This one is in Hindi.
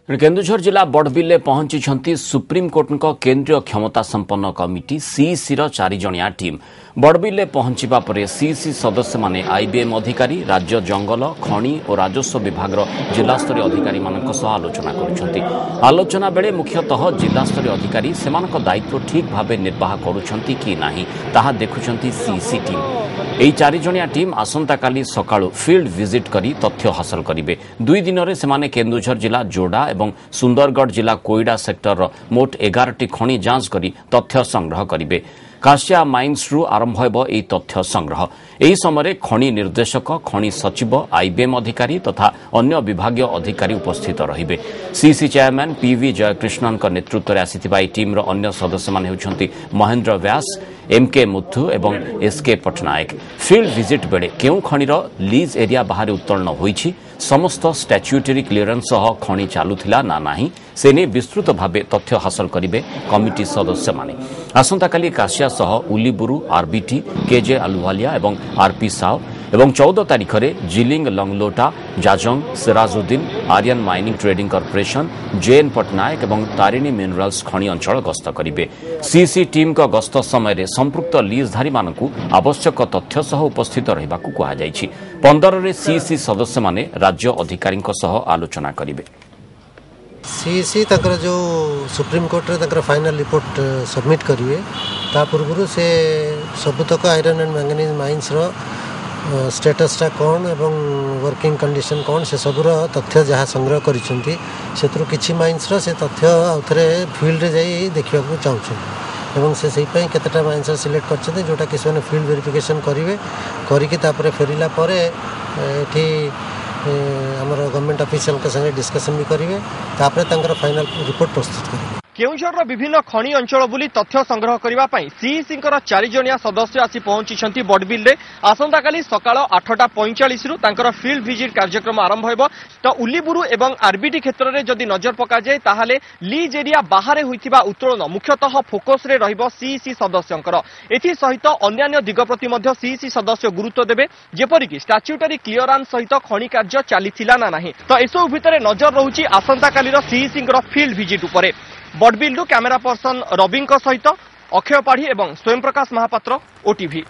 केन्दुझर जिला बड़बिल्ले पहुंची सुप्रीमकोर्ट केन्द्रीय क्षमता संपन्न कमिटी सीईसी 4 जणिया टीम बड़बिल्ले पहुंचवा पर सीईसी सदस्य माने आईबीएम अधिकारी राज्य जंगल खनि और राजस्व विभाग जिलास्तरीय अधिकारी आलोचना कर आलोचना बेले मुख्यतः जिलास्तरीय अधिकारी सेमानक दायित्व ठीक भाव निर्वाह करुछंती कि नाही ताहा देखुछंती सीईसी टीम। एही 4 जणिया टीम आसंता काली सकाळु फील्ड विजिट करी तथ्य हासिल करिवे। 2 दिन रे सेमाने केन्दुझर जिला जोड़ा एवं सुंदरगढ़ जिला कोईडा सेक्टर मोट 11टी खनि जांच करी तथ्य संग्रह करिवे। काशिया माइन्स रु आरंभ हेबो एही तथ्य संग्रह। एही समय खनि निर्देशक खनि सचिव आईबीएम अधिकारी तथा अन्य विभागीय अधिकारी उपस्थित रहिबे। सीसी चेयरमैन पीवी जयकृष्णन नेतृत्व में आसिथिबा एही टीम रो अन्य सदस्य माने हेउछंती महेंद्र व्यास एमके मुथु एवं एसके पटनायक। फील्ड विजिट बेले केउ खनिर लीज एरिया बाहर उत्तोलन होईछि समस्त स्टैच्यूटरी क्लियरेंस सह खनि चालुथिला ना नाही सेने विस्तृत भावे तथ्य हासिल करिवे कमिटी सदस्य माने। आसंता काली काशिया सह उलीबुरु आरबीटी केजे अलुवालिया एवं आरपी साव एवं 14 तारिख में Jilling Langalota Jajang Sirajuddin Aryan mining trading corporation J N Patnaik एवं तारिणी मिनरल्स खनि अंचल गस्त करिवे। सीसी टीम का गस्त समय संपृक्त लीजधारी मानकु आवश्यक तथ्य सह उपस्थित रहिबाकु कुहा जाइछि। 15 रे सीसी सदस्य माने राज्य अधिकारी सह आलोचना करिवे। सीसी तकर जो सुप्रीम कोर्ट रे तकर फाइनल रिपोर्ट सबमिट करिवे ता पूर्व से सबुतक आयरन एंड मैंगनीज माइंस रो स्टेटसटा कौन एवं वर्किंग कंडीशन कौन से सबुर तथ्य जहाँ संग्रह करिसेंती सेतरु किछि माइंस रो से तथ्य आउथरे फील्ड रे जाई देखिबाकू चाहूछु एवं से सही पई केतेटा माइंस सिलेक्ट करछते जोटा कि से फील्ड वेरिफिकेशन करिवे करिकि तापरे फेरिला परे एठी हमर गवर्नमेंट ऑफिशियल के संगे डिस्कशन भी करिवे तापरे तंकर फाइनल रिपोर्ट प्रस्तुत करिवे। केउझर विभिन्न खनि अंचल बुली तथ्य संग्रह करने सीईसी 4 जणिया सदस्य आसी पहुंची बड़बिल्ले। आसंता काली सकाळ 8:45 रु तांकर फील्ड विजिट कार्यक्रम आरंभ हेबो। तो उलीबुरु एवं आरबीटी क्षेत्र में जदि नजर पका जाए ताहाले लीज एरिया बाहर होइथिबा उत्तोलन मुख्यतः फोकस रे रहिबो सीईसी सदस्यंकर। एथि सहित अन्यान्य दिग प्रति मध्य सीईसी सदस्य गुरुत्व देबे जेपरिक स्टैच्यूटरी क्लियरेंस सहित खनि कार्य चलीथिला ना नाही। तो एसो भितरे नजर रहुची आसंता कालीर सीईसी फील्ड विजिट उपरे। बड़बिल्लु कैमेरा पर्सन रवि सहित अक्षय पाढ़ी एवं स्वयं प्रकाश महापात्र ओटीवी।